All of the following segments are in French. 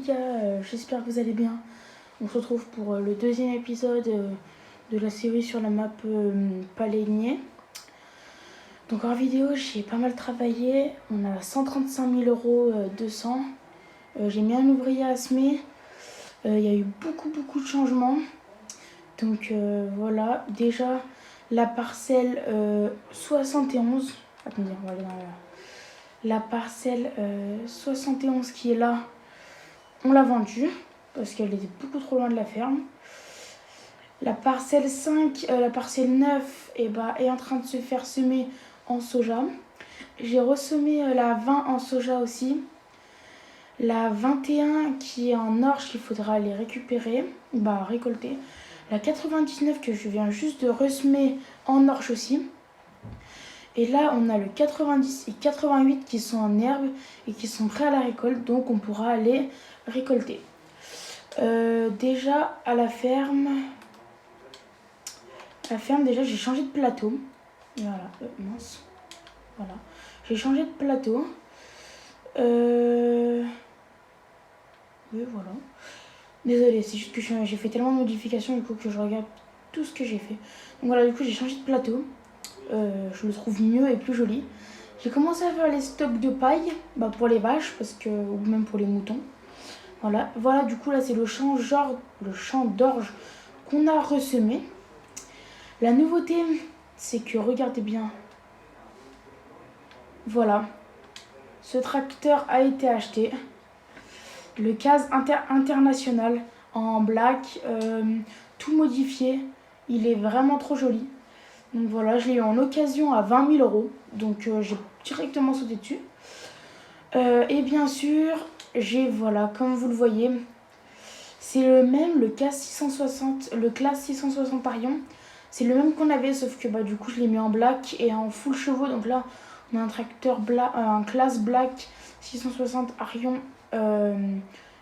gars, j'espère que vous allez bien. On se retrouve pour le deuxième épisode de la série sur la map Palénier. Donc en vidéo, j'ai pas mal travaillé. On a 135 000 € 200. J'ai mis un ouvrier à semer. Il y a eu beaucoup de changements. Donc voilà, déjà la parcelle 71. Attendez, on va aller dans la parcelle 71 qui est là. On l'a vendue parce qu'elle était beaucoup trop loin de la ferme. La parcelle 5, la parcelle 9 est en train de se faire semer en soja. J'ai ressemé la 20 en soja aussi. La 21 qui est en orge qu'il faudra aller récolter. La 99 que je viens juste de ressemer en orge aussi. Et là, on a le 90 et 88 qui sont en herbe et qui sont prêts à la récolte. Donc, on pourra aller récolter. Déjà, à la ferme, déjà, j'ai changé de plateau. Voilà, mince. Voilà. J'ai changé de plateau. Oui, voilà. Désolée, c'est juste que j'ai fait tellement de modifications du coup que je regarde tout ce que j'ai fait. Donc voilà, du coup, j'ai changé de plateau. Je le trouve mieux et plus joli. J'ai commencé à faire les stocks de paille pour les vaches ou même pour les moutons. Voilà, du coup là c'est le champ d'orge qu'on a ressemé. La nouveauté, c'est que regardez bien. Voilà, ce tracteur a été acheté. Le CAZ international en black, tout modifié. Il est vraiment trop joli. Donc voilà, je l'ai eu en occasion à 20 000 €. Donc j'ai directement sauté dessus. Et bien sûr, voilà, comme vous le voyez, c'est le même, le classe 660 Arion. C'est le même qu'on avait, sauf que du coup je l'ai mis en black et en full chevaux. Donc là, on a un tracteur un classe black 660 Arion.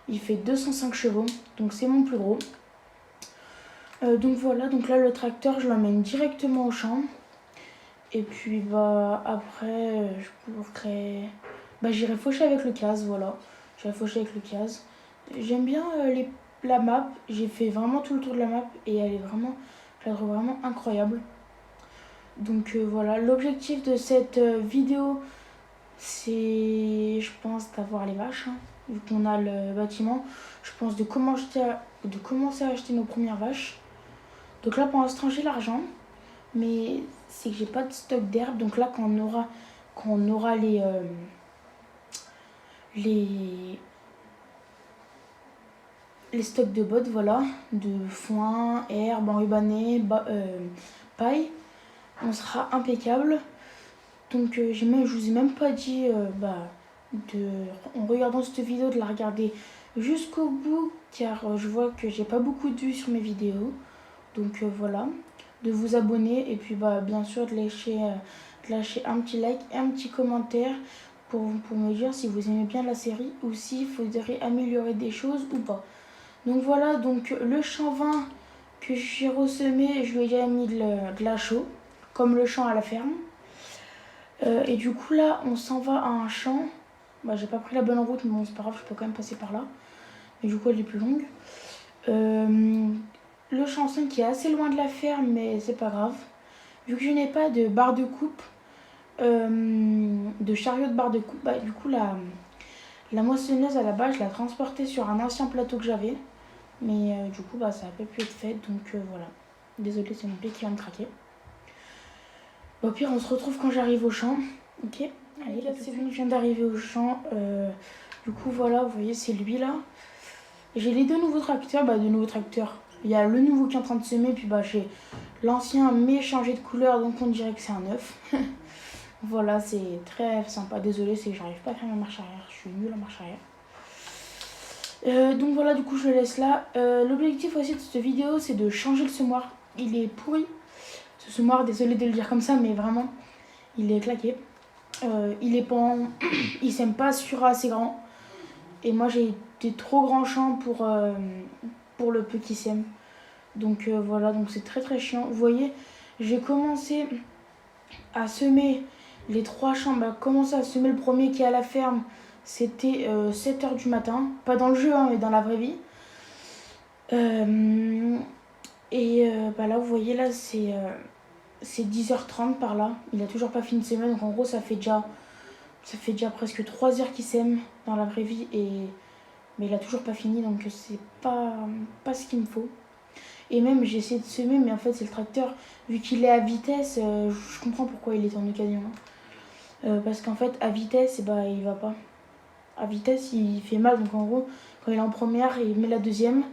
Il fait 205 chevaux, donc c'est mon plus gros. Donc voilà, donc là le tracteur je l'emmène directement au champ. Et puis après j'irai faucher avec le CAZ, voilà. J'irai faucher avec le CAZ. J'aime bien la map, j'ai fait vraiment tout le tour de la map et je la trouve vraiment incroyable. Donc voilà, l'objectif de cette vidéo, c'est, je pense, d'avoir les vaches, hein, vu qu'on a le bâtiment. Je pense de commencer à acheter nos premières vaches. Donc là, pour l'instant, j'ai l'argent, mais c'est que j'ai pas de stock d'herbe. Donc là, quand on aura les stocks de bottes, voilà, de foin, herbe, enrubanné, paille, on sera impeccable. Donc je vous ai même pas dit en regardant cette vidéo de la regarder jusqu'au bout, car je vois que j'ai pas beaucoup de vues sur mes vidéos. Donc voilà, de vous abonner et puis bien sûr de lâcher un petit like et un petit commentaire pour me dire si vous aimez bien la série ou s'il faudrait améliorer des choses ou pas. Donc voilà, donc le champ 20 que j'ai ressemé, je lui ai déjà mis de la chaux, comme le champ à la ferme. Et du coup là, on s'en va à un champ. J'ai pas pris la bonne route, mais bon, c'est pas grave, je peux quand même passer par là. Mais du coup, elle est plus longue. Le champ 5 qui est assez loin de la ferme, mais c'est pas grave. Vu que je n'ai pas de barre de coupe, de chariot de barre de coupe, du coup la moissonneuse à la base je l'ai transportée sur un ancien plateau que j'avais. Mais du coup ça a pas pu être fait, donc voilà. Désolée, c'est mon pied qui vient de craquer. Au pire on se retrouve quand j'arrive au champ. Ok, allez, là c'est bon, je viens d'arriver au champ. Du coup voilà, vous voyez c'est lui là. J'ai les deux nouveaux tracteurs, Il y a le nouveau qui est en train de semer, puis j'ai l'ancien mais changé de couleur, donc on dirait que c'est un neuf. Voilà, c'est très sympa. Désolée, c'est que j'arrive pas à faire ma marche arrière. Je suis nulle en marche arrière. Donc voilà, du coup je le laisse là. L'objectif aussi de cette vidéo, c'est de changer le semoir. Il est pourri. Ce semoir, désolée de le dire comme ça, mais vraiment, il est claqué. Il est pas il sème pas sur assez grand. Et moi j'ai des trop grands champs pour le peu qui sème. Donc voilà, donc c'est très chiant. Vous voyez, j'ai commencé à semer les 3 champs. Commencé à semer le premier qui est à la ferme c'était 7h du matin. Pas dans le jeu, hein, mais dans la vraie vie. Bah là, vous voyez, là, c'est 10h30 par là. Il a toujours pas fini de s'aimer. Donc en gros, ça fait déjà presque 3 heures qu'il s'aime dans la vraie vie. Mais il a toujours pas fini. Donc c'est pas ce qu'il me faut. Et même, j'ai essayé de semer. Mais en fait, c'est le tracteur. Vu qu'il est à vitesse, je comprends pourquoi il est en occasion. Parce qu'en fait, à vitesse, bah, il va pas. À vitesse, il fait mal. Donc en gros, quand il est en première, il met la deuxième.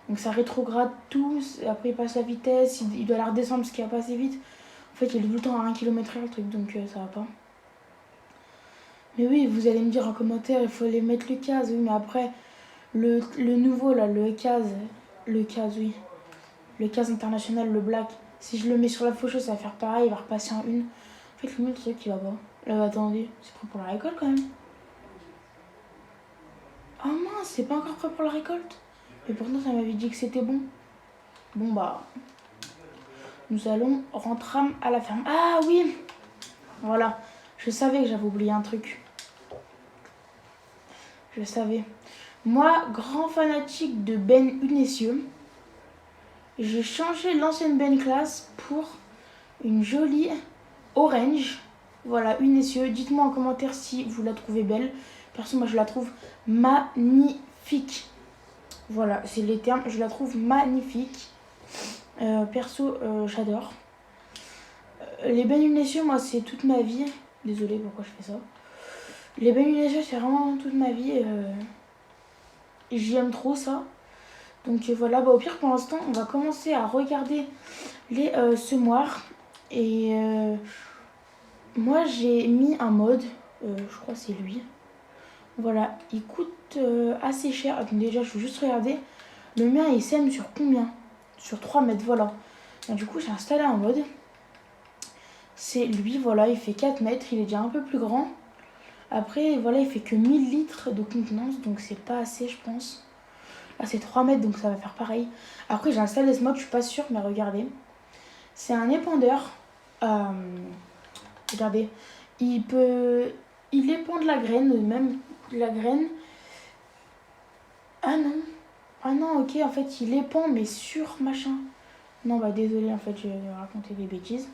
Donc ça rétrograde tout. Après, il passe la vitesse. Il doit la redescendre parce qu'il va pas assez vite. En fait, il est tout le temps à 1 km/h le truc. Donc ça va pas. Mais oui, vous allez me dire en commentaire, il faut les mettre le CAS. Oui, mais après, le nouveau, là, le CAS. Le CAS, oui. Le CAS international, le black. Si je le mets sur la faucheuse, ça va faire pareil. Il va repasser en une. En fait, le truc, il va pas. Là, attendez. C'est prêt pour la récolte quand même. Ah mince, c'est pas encore prêt pour la récolte. Mais pourtant, ça m'avait dit que c'était bon. Bon, bah. Nous allons rentrer à la ferme. Ah oui. Voilà. Je savais que j'avais oublié un truc. Je savais. Moi, grand fanatique de Ben Unessieux, j'ai changé l'ancienne Ben classe pour une jolie orange. Voilà, Unessieux. Dites-moi en commentaire si vous la trouvez belle. Perso, moi, je la trouve magnifique. Voilà, c'est les termes. Je la trouve magnifique. Perso, j'adore. Les Ben Unessieux, moi, c'est toute ma vie. Désolée, pourquoi je fais ça. Les Ben Unessieux, c'est vraiment toute ma vie. J'aime trop ça. Donc voilà, bah, au pire, pour l'instant, on va commencer à regarder les semoirs. Et moi, j'ai mis un mode. Je crois que c'est lui. Voilà, il coûte assez cher. Donc déjà, je vais juste regarder. Le mien, il sème sur combien? Sur 3 mètres, voilà. Donc, du coup, j'ai installé un mode. C'est lui, voilà, il fait 4 mètres. Il est déjà un peu plus grand. Après, voilà, il fait que 1000 litres de contenance. Donc, c'est pas assez, je pense. Là, c'est 3 mètres, donc ça va faire pareil. Après, j'ai installé ce mode, je suis pas sûre, mais regardez. C'est un épandeur. Regardez. Il épand de la graine, même de la graine. Ah non. Ah non, ok, en fait, il épand, mais sur machin. Non, bah désolé, en fait, je vais raconter des bêtises.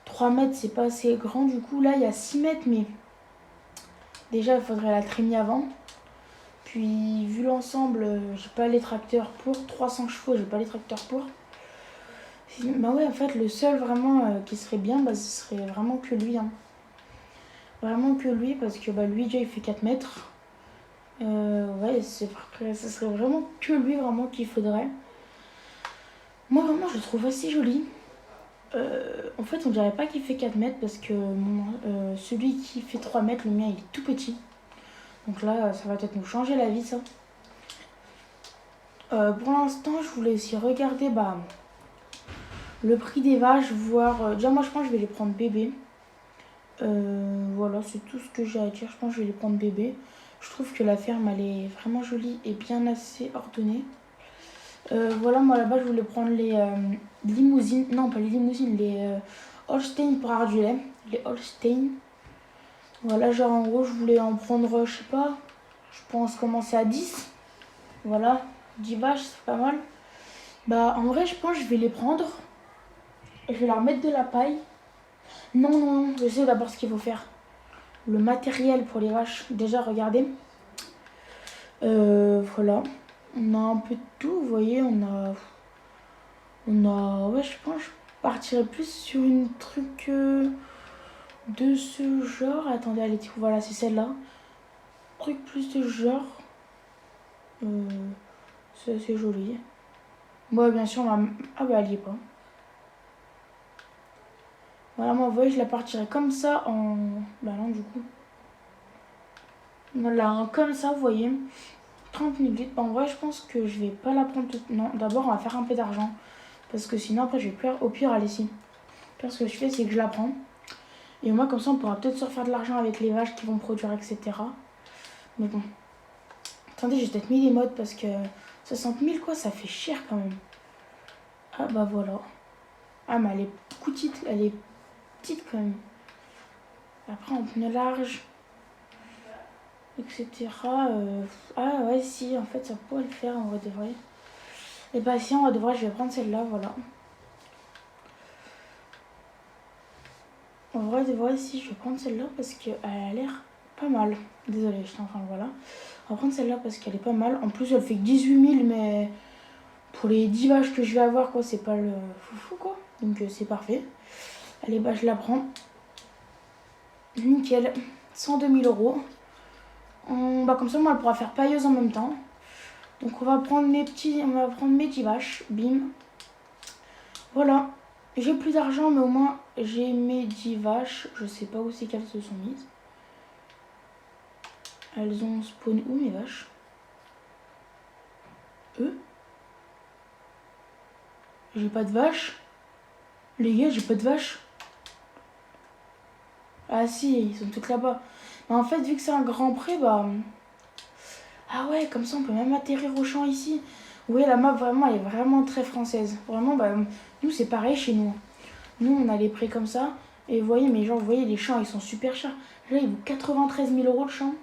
3 mètres, c'est pas assez grand, du coup. Là, il y a 6 mètres, mais déjà, il faudrait la trimer avant. Puis, vu l'ensemble, j'ai pas les tracteurs pour. 300 chevaux, j'ai pas les tracteurs pour. Bah ouais, en fait, le seul vraiment qui serait bien, bah, ce serait vraiment que lui. Hein. Vraiment que lui, parce que bah, lui, déjà, il fait 4 mètres. Ouais, ce serait vraiment que lui, vraiment, qu'il faudrait. Moi, vraiment, je le trouve assez joli. En fait, on dirait pas qu'il fait 4 mètres, parce que celui qui fait 3 mètres, le mien, il est tout petit. Donc là, ça va peut-être nous changer la vie, ça. Pour l'instant, je voulais aussi regarder bah, le prix des vaches, voir... déjà, moi, je pense que je vais les prendre bébés. Voilà, c'est tout ce que j'ai à dire. Je pense que je vais les prendre bébés. Je trouve que la ferme, elle est vraiment jolie et bien assez ordonnée. Voilà, moi, là-bas, je voulais prendre les limousines. Non, pas les limousines, les Holstein pour avoir du lait. Les Holstein. Voilà, genre, en gros, je voulais en prendre, je sais pas, je pense commencer à 10. Voilà, 10 vaches, c'est pas mal. Bah, en vrai, je pense que je vais les prendre. Je vais leur mettre de la paille. Non, non, non, je sais d'abord ce qu'il faut faire. Le matériel pour les vaches. Déjà, regardez. Voilà. On a un peu de tout, vous voyez. Ouais, je pense que je partirais plus sur une truc de ce genre. Attendez, allez, voilà, c'est celle-là. Truc plus de ce genre. C'est assez joli. Moi, bien sûr, on va... Ah bah, elle y est pas. Voilà, moi, vous voyez, je la partirais comme ça en... Bah non, du coup. Voilà, comme ça, vous voyez. 30 minutes. En vrai, je pense que je vais pas la prendre toute... Non, d'abord, on va faire un peu d'argent. Parce que sinon, après, je vais plus... Au pire, allez, si. Parce que ce que je fais, c'est que je la prends. Et moi, comme ça, on pourra peut-être se refaire de l'argent avec les vaches qui vont produire, etc. Mais bon. Attendez, j'ai peut-être mis les modes parce que 60 000, quoi, ça fait cher quand même. Ah, bah voilà. Ah, mais elle est petite. Elle est petite quand même. Après, en pneu large. etc. Ah ouais, si, en fait, ça pourrait le faire en vrai de vrai. Et bah si, en vrai de vrai, je vais prendre celle-là, voilà. En vrai de vrai, si, je vais prendre celle-là parce qu'elle a l'air pas mal. Désolée, je t'en voilà. On va prendre celle-là parce qu'elle est pas mal. En plus, elle fait 18 000, mais pour les 10 vaches que je vais avoir, quoi, c'est pas le foufou, quoi. Donc c'est parfait. Allez, bah je la prends. Nickel. 102 000 euros. Bah comme ça, moi, elle pourra faire pailleuse en même temps. Donc on va prendre mes 10 vaches. Bim. Voilà. J'ai plus d'argent, mais au moins j'ai mes 10 vaches. Je sais pas où c'est qu'elles se sont mises. Elles ont spawn où mes vaches? J'ai pas de vaches. Les gars, j'ai pas de vaches. Ah si, ils sont toutes là-bas. Mais en fait, vu que c'est un grand pré, bah... Ah ouais, comme ça, on peut même atterrir au champ ici. Oui, la map, vraiment, elle est vraiment très française. Vraiment, bah, nous, c'est pareil chez nous. Nous, on a les prés comme ça. Et vous voyez, mais genre, vous voyez, les champs, ils sont super chers. Là, ils vaut 93 000 euros le champ.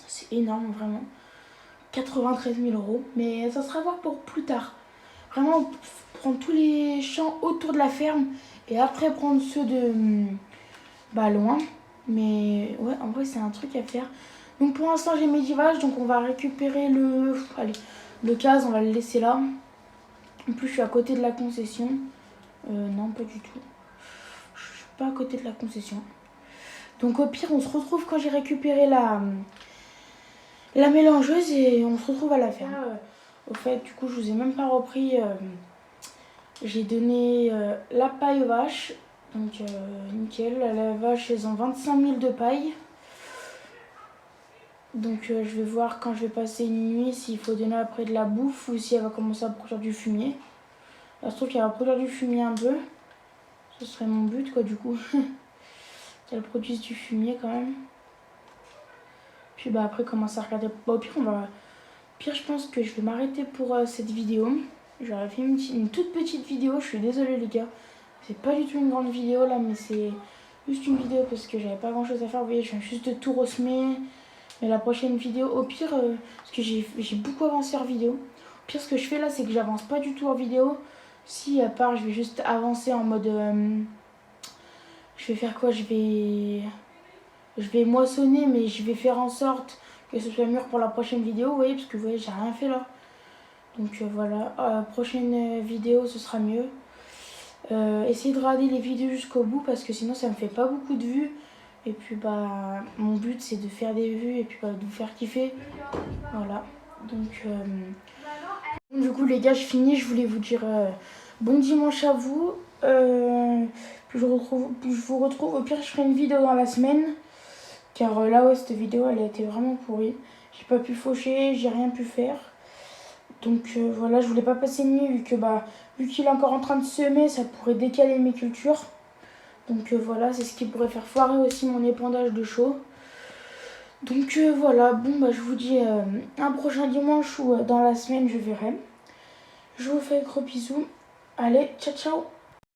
C'est énorme, vraiment. 93 000 euros. Mais ça sera à voir pour plus tard. Vraiment, prendre tous les champs autour de la ferme. Et après, prendre ceux de... Bah, loin. Mais ouais, en vrai, c'est un truc à faire. Donc pour l'instant, j'ai mes 10 vaches. Donc on va récupérer le case. On va le laisser là. En plus, je suis à côté de la concession. Non, pas du tout. Je suis pas à côté de la concession. Donc au pire, on se retrouve quand j'ai récupéré la mélangeuse et on se retrouve à la ferme. Au fait, du coup, je vous ai même pas repris. J'ai donné la paille aux vaches. Donc nickel. La vache, elles ont 25 000 de paille. Donc je vais voir quand je vais passer une nuit s'il faut donner après de la bouffe ou si elle va commencer à produire du fumier. Ça se trouve qu'elle va produire du fumier un peu. Ce serait mon but quoi du coup. Qu'elle produise du fumier quand même. Puis bah après commencer à regarder. Bah, au pire je pense que je vais m'arrêter pour cette vidéo. J'aurais fait une toute petite vidéo. Je suis désolée les gars. C'est pas du tout une grande vidéo là mais c'est juste une vidéo parce que j'avais pas grand chose à faire. Vous voyez je viens juste de tout ressemer. Mais la prochaine vidéo, au pire, parce que j'ai beaucoup avancé en vidéo. Au pire, ce que je fais là, c'est que j'avance pas du tout en vidéo. Si, à part, je vais juste avancer en mode... je vais faire quoi? Je vais moissonner, mais je vais faire en sorte que ce soit mûr pour la prochaine vidéo. Vous voyez, parce que vous voyez, j'ai rien fait là. Donc voilà, prochaine vidéo, ce sera mieux. Essayez de regarder les vidéos jusqu'au bout, parce que sinon, ça me fait pas beaucoup de vues. Et puis bah mon but c'est de faire des vues et puis bah, de vous faire kiffer. Voilà. Donc du coup les gars je finis, je voulais vous dire bon dimanche à vous. Puis je vous retrouve, au pire je ferai une vidéo dans la semaine. Car là ouais cette vidéo elle a été vraiment pourrie. J'ai pas pu faucher, j'ai rien pu faire. Donc voilà, je voulais pas passer une nuit vu qu'il est encore en train de semer, ça pourrait décaler mes cultures. Donc voilà, c'est ce qui pourrait faire foirer aussi mon épandage de chaux. Donc voilà, bon bah je vous dis un prochain dimanche ou dans la semaine je verrai. Je vous fais gros bisous. Allez, ciao ciao.